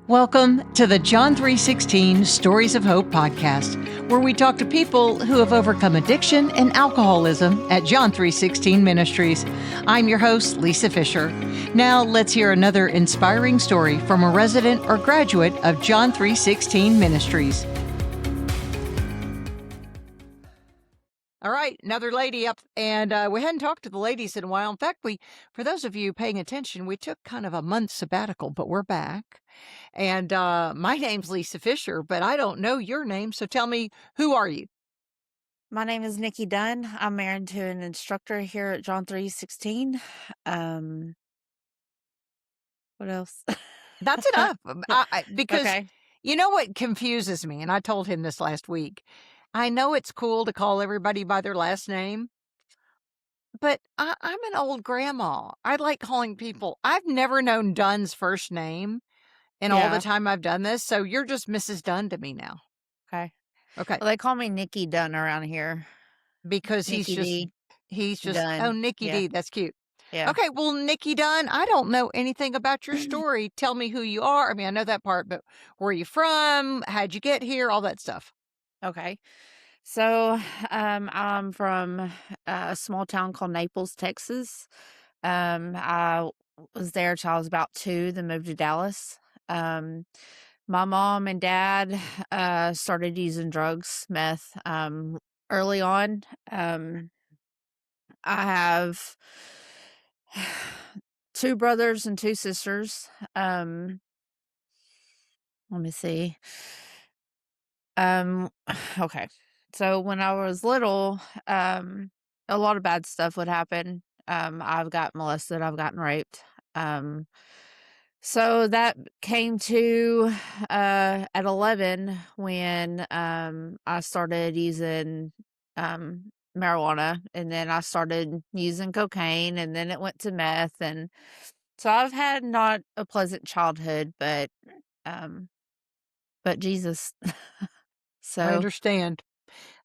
Welcome to the John 3:16 Stories of Hope podcast, where we talk to people who have overcome addiction and alcoholism at John 3:16 Ministries. I'm your host, Lisa Fisher. Now let's hear another inspiring story from a resident or graduate of John 3:16 Ministries. All right, another lady up, and we hadn't talked to the ladies in a while. In fact, for those of you paying attention, we took kind of a month sabbatical, but we're back. And my name's Lisa Fisher, but I don't know your name, so tell me, who are you? My name is Nikki Dunn. I'm married to an instructor here at John 3:16. What else? That's enough, because Okay. you know what confuses me, and I told him this last week. I know it's cool to call everybody by their last name, but I'm an old grandma. I like calling people. I've never known Dunn's first name in all the Yeah. time I've done this, so you're just Mrs. Dunn to me now. Okay. Okay, Well, they call me Nikki Dunn around here. because Nikki D. he's just oh, Dunn. Nikki Yeah. D, that's cute. Yeah. Okay, well, Nikki Dunn, I don't know anything about your story. Tell me who you are. I mean, I know that part, but where are you from? How'd you get here? All that stuff. Okay. So, I'm from a small town called Naples, Texas. I was there till I was about 2, then moved to Dallas. Um, my mom and dad started using drugs, meth, early on. I have 2 brothers and 2 sisters. Let me see. Um, okay. So when I was little, a lot of bad stuff would happen. I've got molested, I've gotten raped. Um, so that came to at 11 when I started using marijuana, and then I started using cocaine, and then it went to meth, and so I've had not a pleasant childhood, um but Jesus. I So understand.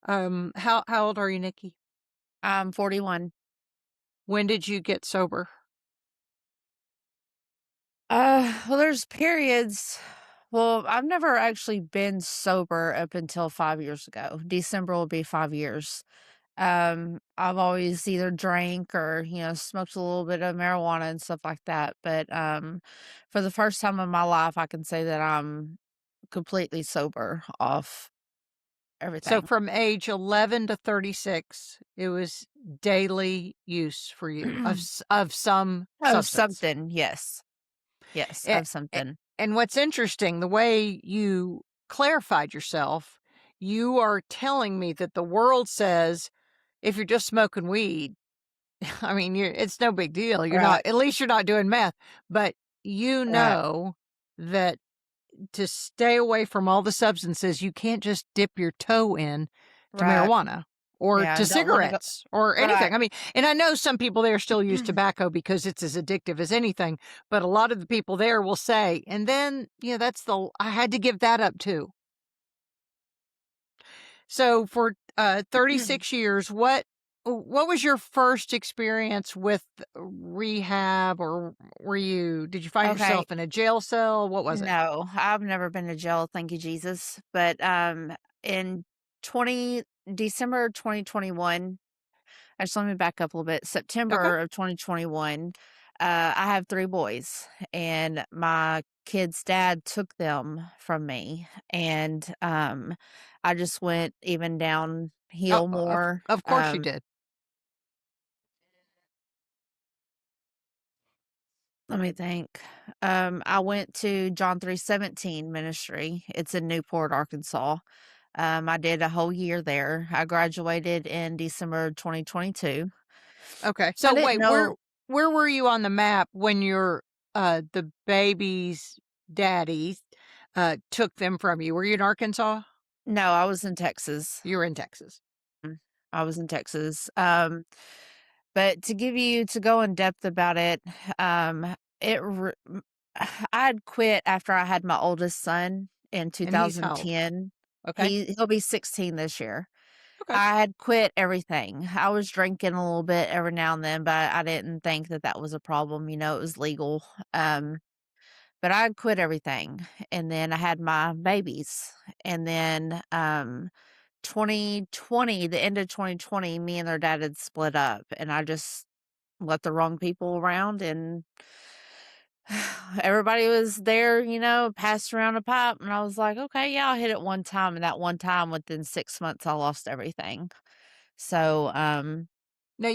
How old are you, Nikki? I'm 41. When did you get sober? Well, there's periods. Well, I've never actually been sober up until 5 years ago. December will be 5 years. I've always either drank or, smoked a little bit of marijuana and stuff like that. But for the first time in my life, I can say that I'm completely sober off So everything. from age 11 to 36, it was daily use for you of some Of substance. something, yes. Yes, A- of a- something. And what's interesting, the way you clarified yourself, you are telling me that the world says if you're just smoking weed, I mean, it's no big deal. You're Right, not, at least you're not doing meth, but you right, know that to stay away from all the substances, you can't just dip your toe in to right. marijuana or Yeah, to and don't wanna go cigarettes or right. anything. I mean, and I know some people there still use tobacco because it's as addictive as anything, but a lot of the people there will say, and then, I had to give that up too. So for 36 years, what was your first experience with rehab, or did you find Okay. yourself in a jail cell? What was it? No, I've never been to jail, thank you, Jesus. But, in 20 December 2021, actually, let me back up a little bit. Okay. September of 2021, I have 3 boys, and my kid's dad took them from me, and, I just went even Oh, downhill of more. of course you did. Let me think. I went to John 3:17 ministry. It's in Newport, Arkansas. I did a whole year there. I graduated in December 2022. Okay. I So didn't wait, know. where were you on the map when the baby's daddy took them from you? Were you in Arkansas? No, I was in Texas. You were in Texas. I was in Texas. But to go in depth about it, um, it re- m- I had quit after I had my oldest son in And he's how old? 2010. Okay. He'll be 16 this year. Okay. I had quit everything. I was drinking a little bit every now and then, but I didn't think that that was a problem. It was legal. Um, but I quit everything, and then I had my babies, and then, 2020, the end of 2020, me and their dad had split up, and I just let the wrong people around, and everybody was there, passed around a pipe, and I was like, "Okay, yeah, I'll hit it one time," and that one time, within 6 months, I lost everything. So, Now,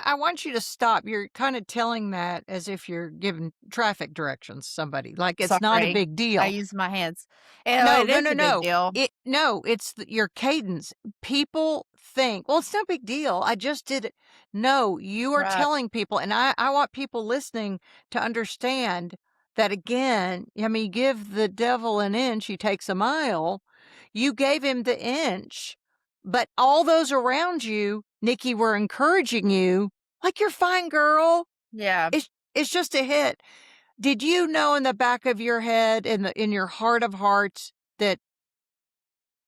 I want you to stop. You're kind of telling that as if you're giving traffic directions to somebody. Like it's not a sorry, big I deal. use my hands. No, It no, is no, a big no. deal. No, it's your cadence. People think, well, it's no big deal. I just did it. No, you are Right. telling people, and I want people listening to understand that again. I mean, give the devil an inch, he takes a mile. You gave him the inch, but all those around you, Nikki, were encouraging you, like you're fine, girl. Yeah. It's just a hit. Did you know in the back of your head, in your heart of hearts, that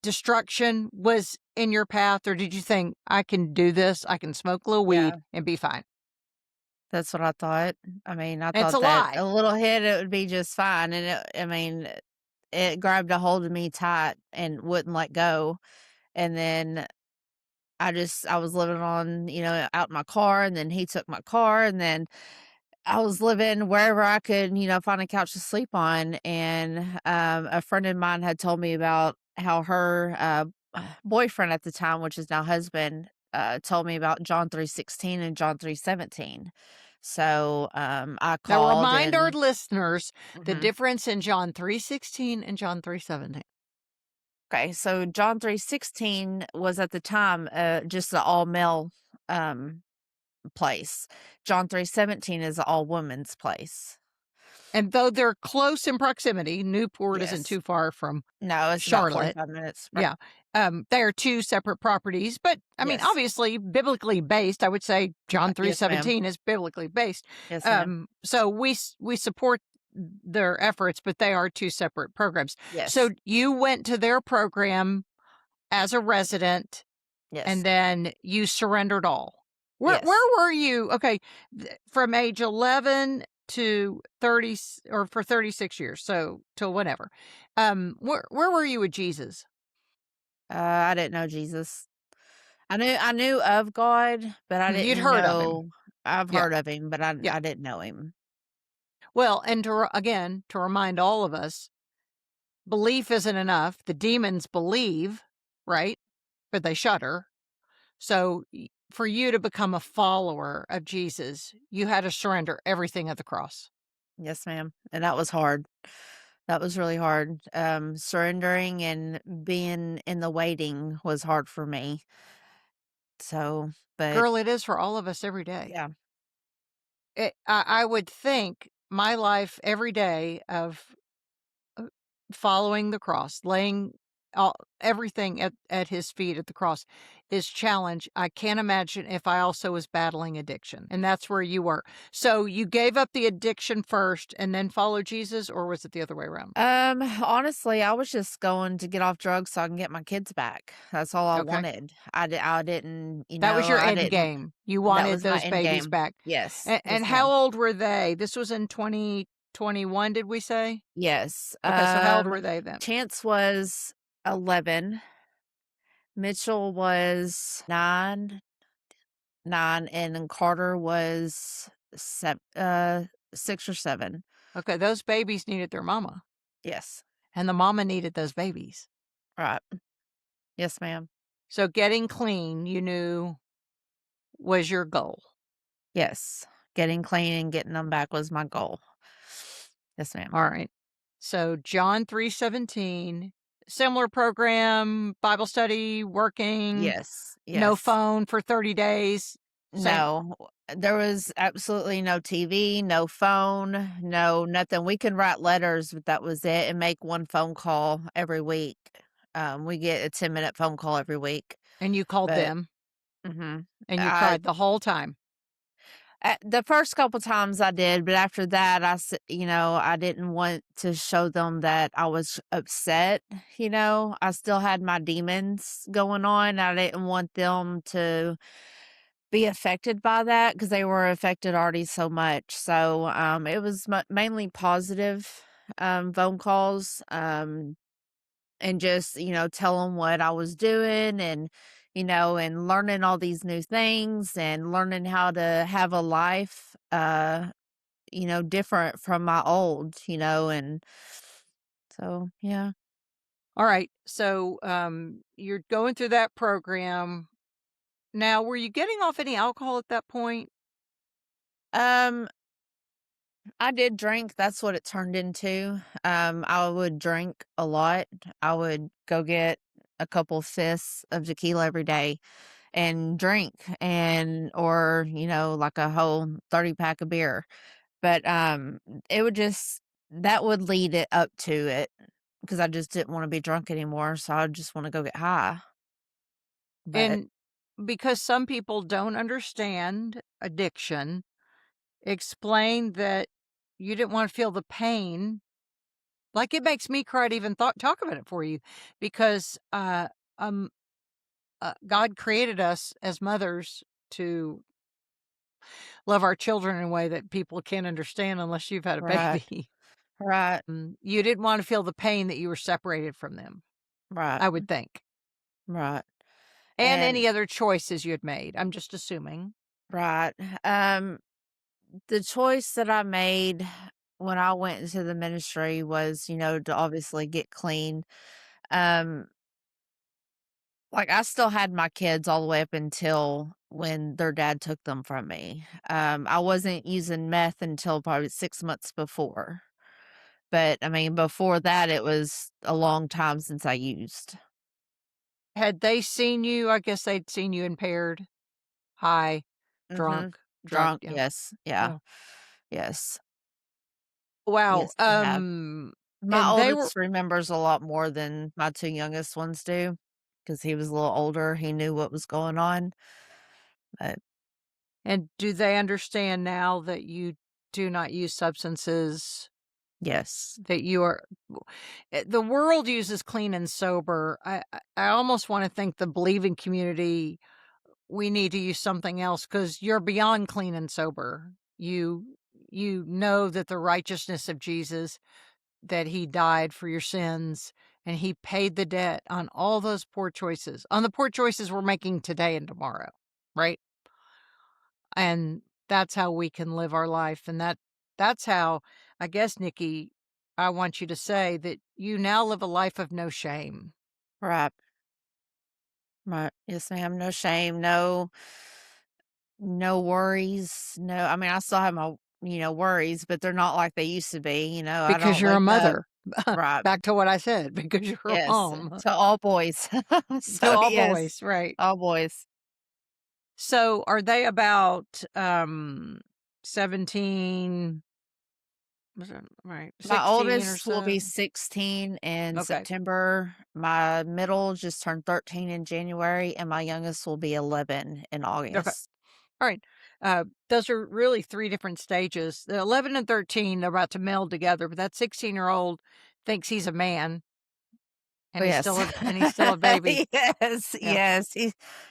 destruction was in your path, or did you think, "I can do this, I can smoke a little weed Yeah. and be fine"? That's what I thought. I mean, I It's a thought that lie. a little hit, it would be just fine, and it grabbed a hold of me tight and wouldn't let go, and then I was living on, out in my car, and then he took my car, and then I was living wherever I could, find a couch to sleep on, and, a friend of mine had told me about how her, boyfriend at the time, which is now husband, told me about John 3:16 and John 3:17. So, I Now called remind our and listeners the mhm. difference in John 3:16 and John 3:17. Okay, so John 3:16 was at the time, just an all-male, um, place. John 3:17 is an all-women's place. And though they're close in proximity, Newport isn't Yes. too far from No, it's about Charlotte. 45 minutes. Right. Yeah. They are 2 separate properties, but, I mean, Yes. obviously, biblically based. I would say John Yes, ma'am. 3:17 is biblically based. Yes, ma'am. So we support their efforts, but they are 2 separate programs. So Yes. you went to their program as a resident, and Yes. then you surrendered all. Where Yes. were you? Okay, from age 11 to 30 or for 36 years, so till whenever. Where were you with Jesus? I didn't know Jesus. I knew of God, but I You'd didn't heard of him. know. I've Yeah, heard of him, but I yeah. I didn't know him. Well, and again, to remind all of us, belief isn't enough. The demons believe, right? But they shudder. So for you to become a follower of Jesus, you had to surrender everything at the cross. Yes, ma'am. And that was hard. That was really hard. Surrendering and being in the waiting was hard for me. So, but Girl, it is for all of us every day. yeah. I would think my life every day of uh, following the cross, laying all everything at his feet at the cross is challenge. I can't imagine if I also was battling addiction, and that's where you were. So you gave up the addiction first and then followed Jesus, or was it the other way around? Honestly, I was just going to get off drugs so I can get my kids back. That's all I Okay. wanted. I didn't, That was your I end didn't. game. You That wanted was my those end babies game. back. Yes. And Yes, how ma'am. old were they? This was in 2021, did we say? Yes. Okay, so how old were they then? Chance was 11. Mitchell was 9, and then Carter was 6 or 7. Okay, those babies needed their mama, Yes. and the mama needed those babies. Right. Yes, ma'am. So getting clean, you knew was your goal. Yes. Getting clean and getting them back was my goal. Yes, ma'am. All right. So John 3:17, similar program, Bible study, working, Yes. no Yes. phone for 30 days. Same. No, there was absolutely no TV, no phone, no nothing. We can write letters, but that was it, and make one phone call every week. We get a 10-minute phone call every week, And you called but them mhm. and you I cried the whole time. the first couple times I did, but after that, I didn't want to show them that I was upset. I still had my demons going on. I didn't want them to be affected by that because they were affected already so much. So, it was mainly positive, phone calls, and just, tell them what I was doing and, and learning all these new things and learning how to have a life, different from my old, and so, yeah. All right. So, you're going through that program. Now, were you getting off any alcohol at that point? Um, I did drink, that's what it turned into. I would drink a lot. I would go get a couple fifths of tequila every day and drink or, like a whole 30 pack of beer. But, it would just that would lead it up to it because I just didn't wanna be drunk anymore, so I just wanna go get high. But And because some people don't understand addiction, explain that you didn't wanna feel the pain. Like, it makes me cry to even talk about it for you because, um, God created us as mothers to love our children in a way that people can't understand unless you've had a right, baby. right, You didn't wanna feel the pain that you were separated from them, right, I would think, right, and and any other choices you had made, I'm just assuming. right. Um, the choice that I made when I went into the ministry was, to obviously get clean. Um, like, I still had my kids all the way up until when their dad took them from me. I wasn't using meth until probably 6 months before. But, I mean, before that, it was a long time since I used. Had they seen you, I guess they'd seen you impaired, high, Mhm. drunk, drug, Drunk, yeah, yes, yeah, yeah. yes, Wow, yes, they have. My and they were oldest remembers a lot more than my 2 youngest ones do, because he was a little older, he knew what was going on, but and do they understand now that you do not use substances, yes, that you are the world uses clean and sober. I almost wanna think the believing community, we need to use something else because 'cause you're beyond clean and sober. You know that the righteousness of Jesus, that he died for your sins, and he paid the debt on all those poor choices, on the poor choices we're making today and tomorrow, right? And that's how we can live our life, and that's how, I guess, Nikki, I want you to say that you now live a life of no shame. right, right, yes, ma'am, no shame, no worries, I mean, I still have my, worries, but they're not like they used to be, I Because don't you're a wake up. mother. Right. Back to what I said, because you're a Yes, mom. to all boys. To So, all yes, boys, right. all boys. So, are they about, 17, was that right, My 16 or oldest will so? be 16 in Okay, September, my middle just turned 13 in January, and my youngest will be 11 in okay, August. alright. Those are really 3 different stages. The 11 and 13, they're about to meld together, but that 16-year-old thinks he's a man, Oh, and yes. he's still a baby. Yes, Yeah.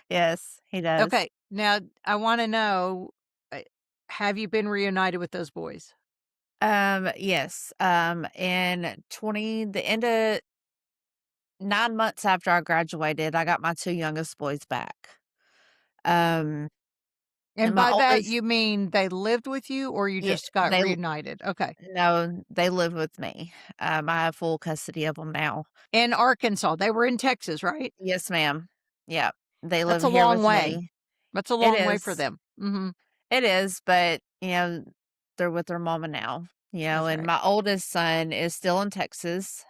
yes, he does. Okay, now I wanna know, uh, have you been reunited with those boys? Yes, in 20 the end of 9 months after I graduated, I got my 2 youngest boys back. Um, And and my by that, oldest you mean they lived with you or you yeah, just got reunited? Okay. no, they live with me. I have full custody of them now. In Arkansas, they were in Texas, right? Yes, ma'am. Yeah, they That's live a here long with way. me. That's a It long way for is. them. Mhm. It is, but, they're with their mama now, That's and right. my oldest son is still in Texas.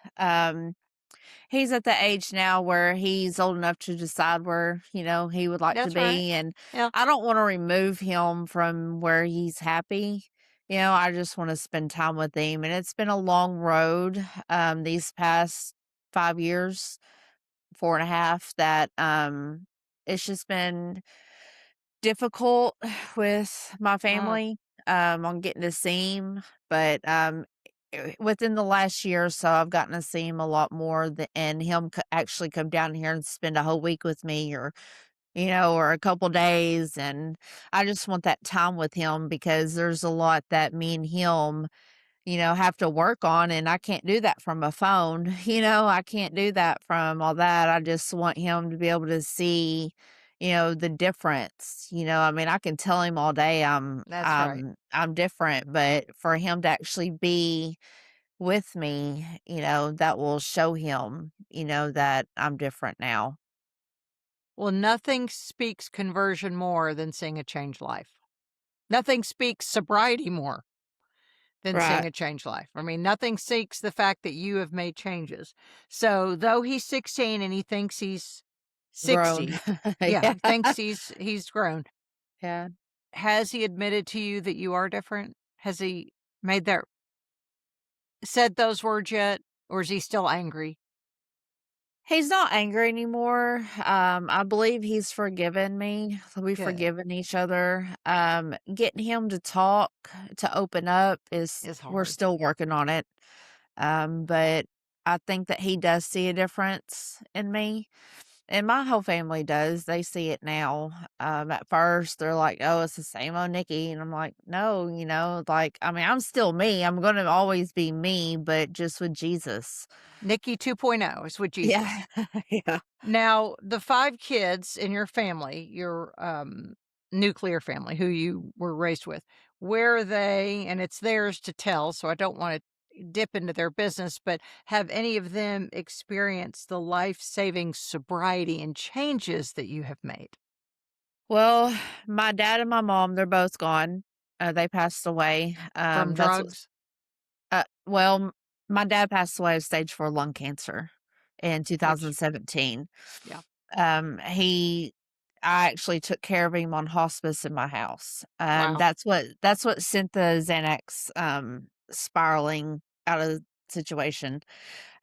He's at the age now where he's old enough to decide where, he would like to That's right. be, and Yeah, I don't wanna remove him from where he's happy. I just wanna spend time with him, and it's been a long road, these past 5 years, 4 and a half that, it's just been difficult with my mm, family, on getting to see him, but, within the last year or so, I've gotten to see him a lot more and him actually come down here and spend a whole week with me or a couple days, and I just want that time with him because there's a lot that me and him, have to work on, and I can't do that from a phone. I can't do that from all that. I just want him to be able to see, the difference. I mean, I can tell him all day That's right. I'm different, but for him to actually be with me, that will show him, that I'm different now. Well, nothing speaks conversion more than seeing a changed life. Nothing speaks sobriety more than seeing Right. a changed life. I mean, nothing seeks the fact that you have made changes. So, though he's 16 and he thinks he's Grown. 60, yeah, Yeah. he thinks he's grown. Yeah. Has he admitted to you that you are different? Has he made that said those words yet, or is he still angry? He's not angry anymore. I believe he's forgiven me. We've Good. forgiven each other. Getting him to talk, to open up Is we're hard. still working on it. But I think that he does see a difference in me. And my whole family does. They see it now. At first, they're like, "Oh, it's the same old Nikki," and I'm like, "No, like, I mean, I'm still me. I'm gonna always be me, but just with Jesus." Nikki 2.0 is with Jesus. Yeah, yeah. Now, the 5 kids in your family, your, nuclear family who you were raised with, where are they? And it's theirs to tell, so I don't wanna dip into their business, but have any of them experienced the life-saving sobriety and changes that you have made? Well, my dad and my mom, they're both gone. They passed away. From That's what. drugs? Well, my dad passed away of stage 4 lung cancer in Which 2017. yeah. He I actually took care of him on hospice in my house. Wow. That's what sent the Xanax, spiraling out of the situation.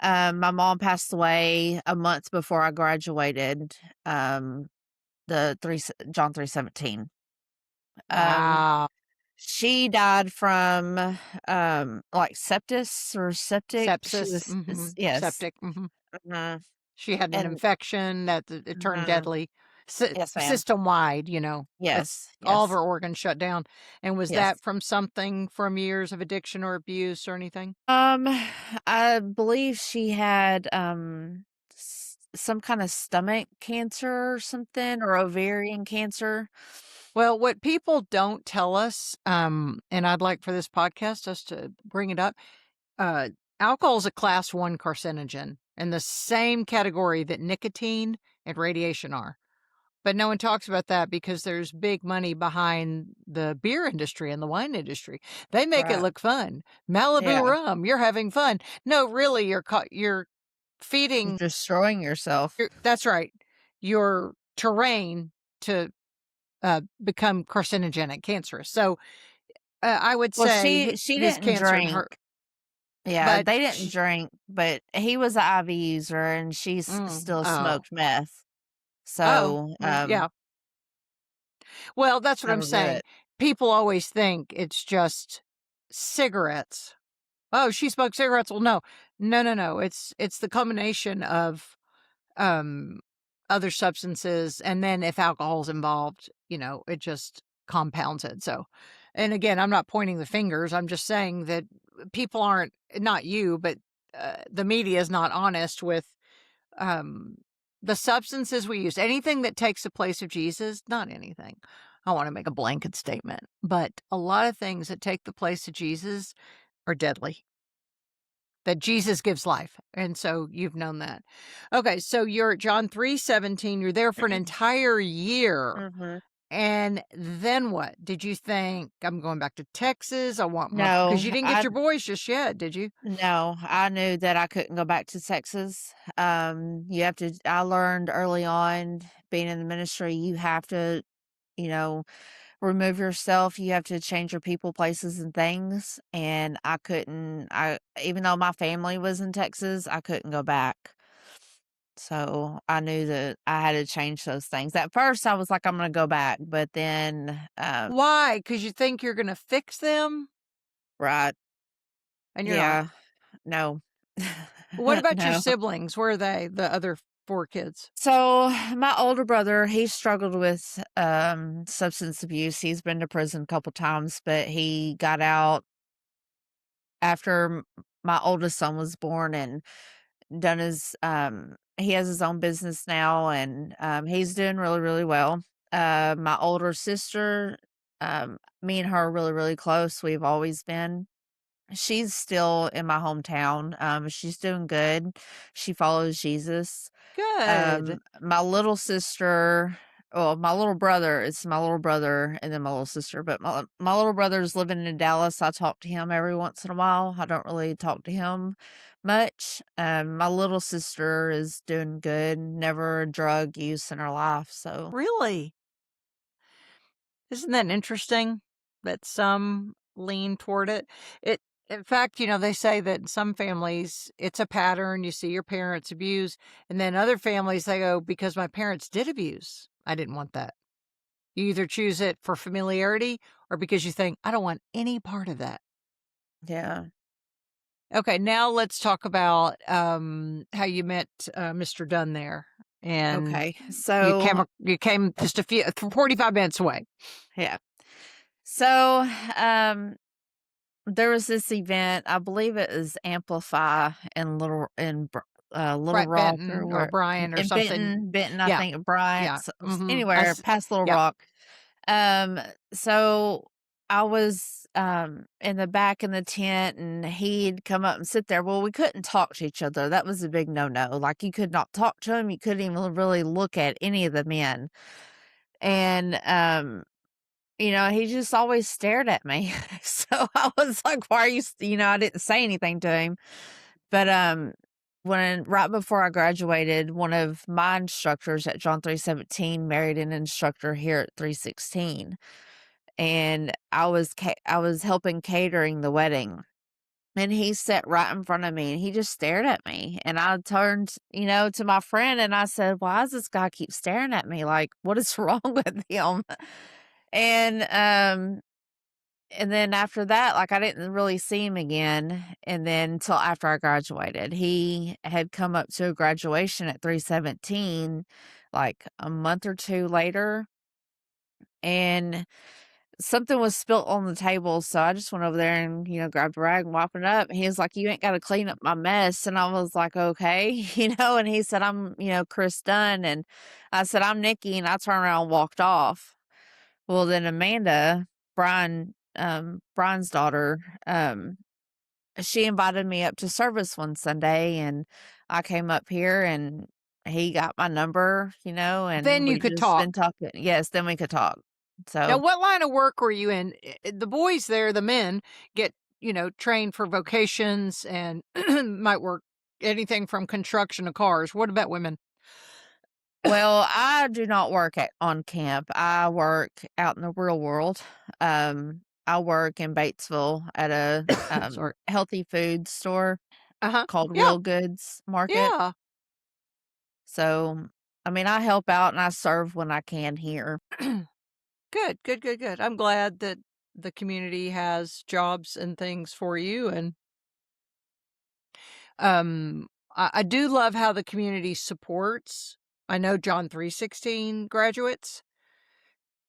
My mom passed away a month before I graduated, the 3 John 3:17. Um, Wow. she died from, like, sepsis or septic. She Sepsis, was yes. septic, Mhm, She had an and infection that it turned mhm. deadly, Yes, ma'am. system-wide, it's Yes, all of her yes, organs shut down, and was yes. that from something from years of addiction or abuse or anything? Um, I believe she had, some kinda stomach cancer or something, or ovarian cancer. Well, what people don't tell us, and I'd like for this podcast us to bring it up, uh, alcohol is a class 1 carcinogen in the same category that nicotine and radiation are. But no one talks about that because there's big money behind the beer industry and the wine industry. They make it Right. look fun. Malibu Yeah. rum, you're having fun. No, really, you're You're feeding destroying yourself. your that's right, your terrain to, become carcinogenic, cancerous. So, I would Well, say she his didn't cancer and drink. her Yeah, but they didn't sh drink, but he was a IV user, and she's still oh. smoked meth. Oh, So, well, yeah. Well, that's what I'm that'll do saying. it. People always think it's just cigarettes. "Oh, she smoked cigarettes." Well, no. No, no, no. It's the combination of, um, other substances, and then if alcohol's involved, it just compounds it, so and again, I'm not pointing the fingers, I'm just saying that people aren't not you, but, the media is not honest with, um, the substances we use. Anything that takes the place of Jesus, not anything. I don't wanna make a blanket statement, but a lot of things that take the place of Jesus are deadly. That Jesus gives life, and so you've known that. Okay, so you're at John 3:17, you're there for an entire year, Mhm. and then what? Did you think, "I'm going back to Texas, I want more," No, because you didn't get your boys just yet, did you? no, I knew that I couldn't go back to Texas. I learned early on being in the ministry, you have to, you know, remove yourself. You have to change your people, places, and things. And I couldn't, even though my family was in Texas, I couldn't go back. So I knew that I had to change those things. At first, I was like, I'm going to go back. But then, Why? Because you think you're gonna fix them, right. and you're not. Yeah. No. What about your No. siblings? Where are they, the other 4 kids? So my older brother, he struggled with substance abuse. He's been to prison a couple times, but he got out after my oldest son was born and done his he has his own business now, and he's doing really, really well. My older sister, me and her are really, really close. We've always been. She's still in my hometown. She's doing good. She follows Jesus. Good. My little sister, well, my little brother, it's my little brother and then my little sister, but my little brother's living in Dallas. I talk to him every once in a while. I don't really talk to him much. My little sister is doing good, never a drug use in her life. So, Really? Isn't that interesting that some lean toward it? In fact, they say that in some families it's a pattern. You see your parents abuse, and then other families they go, because my parents did abuse, I didn't want that. You either choose it for familiarity or because you think, I don't want any part of that. yeah. Okay, now let's talk about how you met Mr. Dunn there, and Okay. So, you came just 45 minutes away. yeah. So, there was this event, I believe it was Amplify in Little Right, Rock or Benton or where Brian or in something. Benton, I Yeah, think, yeah. Bryant, Mhm. anywhere past Little Yep. Rock. Um, so I was, in the back in the tent, and he'd come up and sit there. Well, we couldn't talk to each other. That was a big no-no. Like, you could not talk to him. You couldn't even really look at any of the men. And, he just always stared at me. So I was like, why are you, I didn't say anything to him. But when right before I graduated, one of my instructors at John 317 married an instructor here at 316. And I was helping catering the wedding. And he sat right in front of me and he just stared at me. And I turned, to my friend and I said, why does this guy keep staring at me? Like, what is wrong with him? And and then after that, like, I didn't really see him again, and then till after I graduated. He had come up to a graduation at 317, like, a month or 2 later, and something was spilt on the table, so I just went over there and, grabbed a rag and wiped it up. He was like, "You ain't gotta clean up my mess," and I was like, "Okay," and he said, "I'm, Chris Dunn," and I said, "I'm Nikki," and I turned around and walked off. Well, then Amanda, Brian's daughter, she invited me up to service one Sunday, and I came up here, and he got my number, and Then you we could just been talk. talking. Yes, then we could talk. Now, So, what line of work were you in? The boys there, the men, get, trained for vocations and might work anything from construction to cars. What about women? well, I do not work on camp. I work out in the real world. I work in Batesville at a Sorry. healthy food store Uh-huh. called Yeah. Real Goods Market. Yeah. So, I mean, I help out and I serve when I can here. Good, good, good, good. I'm glad that the community has jobs and things for you. And I do love how the community supports. I know John 316 graduates.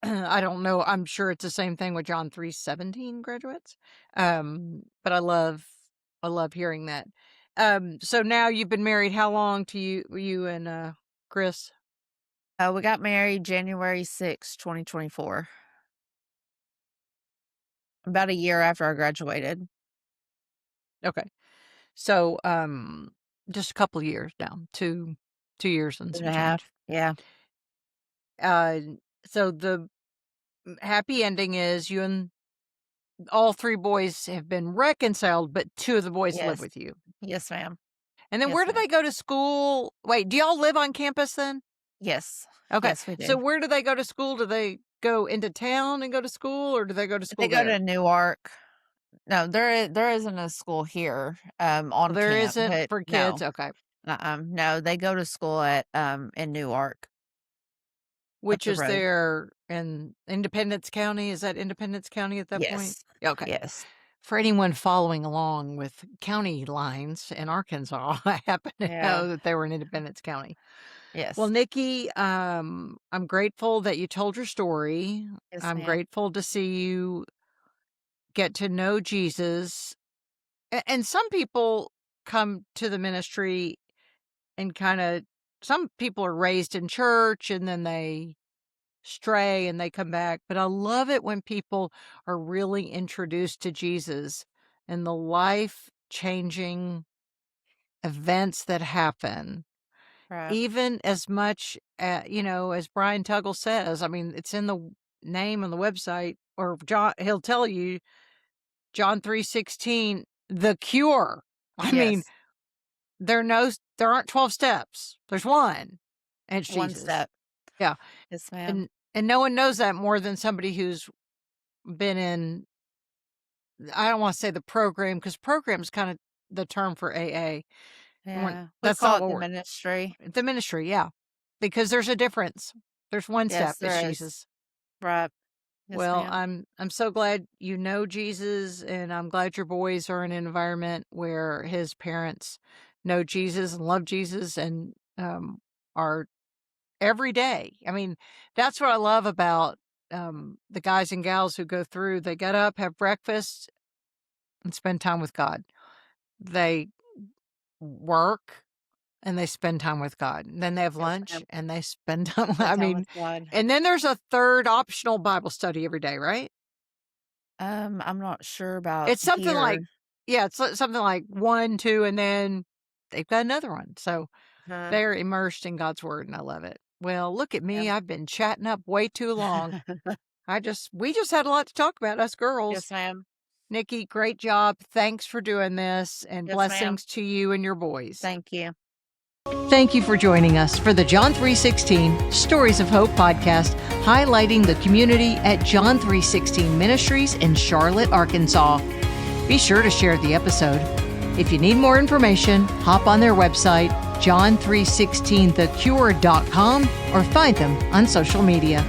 I don't know. I'm sure it's the same thing with John 317 graduates. But I love hearing that. So now you've been married how long to you and Chris? We got married January 6th, 2024, about a year after I graduated. Okay. So just a couple of years now, 2 years and And some a change. half. Yeah. Uh so the happy ending is you and all three boys have been reconciled, but two of the boys live Yes. with you. Yes, ma'am. And then where Yes, do ma'am. they go to school? Wait, do y'all live on campus then? Yes. Okay. Yes, we So do. where do they go to school? Do they go into town and go to school, or do they go to They school go there? to Newark. No, there isn't a school here, Oh, on there camp, isn't but for kids. no. Okay. No, they go to school at, in Newark, up Which the is road. there in Independence County? Is that Independence County at that point? Yes. Okay. Yes. For anyone following along with county lines in Arkansas, I happen to Yeah. know that they were in Independence County. Well, Yes. Nikki, I'm grateful that you told your story. Yes, I'm ma'am. grateful to see you get to know Jesus And some people come to the ministry and some people are raised in church and then they stray and they come back. But I love it when people are really introduced to Jesus and the life-changing events that happen. Right. Even as much, as Brian Tuggle says, I mean, it's in the name on the website, or he'll tell you, John 3:16, the cure. I mean, Yes. there aren't 12 steps. There's one, and it's One Jesus. step. Yeah. Yes, ma'am. And no one knows that more than somebody who's been in, I don't want to say the program, because program is kind of the term for AA. Yeah. We That's call not it what the we're, ministry. the ministry, yeah. Because there's a difference. There's one step, Yes, it's there is. Jesus. Right. Yes, Well, ma'am. I'm so glad you know Jesus, and I'm glad your boys are in an environment where his parents know Jesus and love Jesus and are every day. I mean, that's what I love about the guys and gals who go through. They get up, have breakfast, and spend time with God. They work and they spend time with God. And then they have Yes, lunch ma'am. and they spend time. Spend I time mean, with God. and then there's a third optional Bible study every day, right? I'm not sure about It's something like, here. yeah, it's something like 1, 2, and then they've got another one. So Huh? they're immersed in God's word, and I love it. Well, look at me. Yep. I've been chatting up way too long. We just had a lot to talk about, us girls. Yes, ma'am. Nikki, great job. Thanks for doing this, and Yes, ma'am. blessings to you and your boys. Thank you. Thank you for joining us for the John 3:16 Stories of Hope podcast, highlighting the community at John 3:16 Ministries in Charlotte, Arkansas. Be sure to share the episode. If you need more information, hop on their website, john316thecure.com, or find them on social media.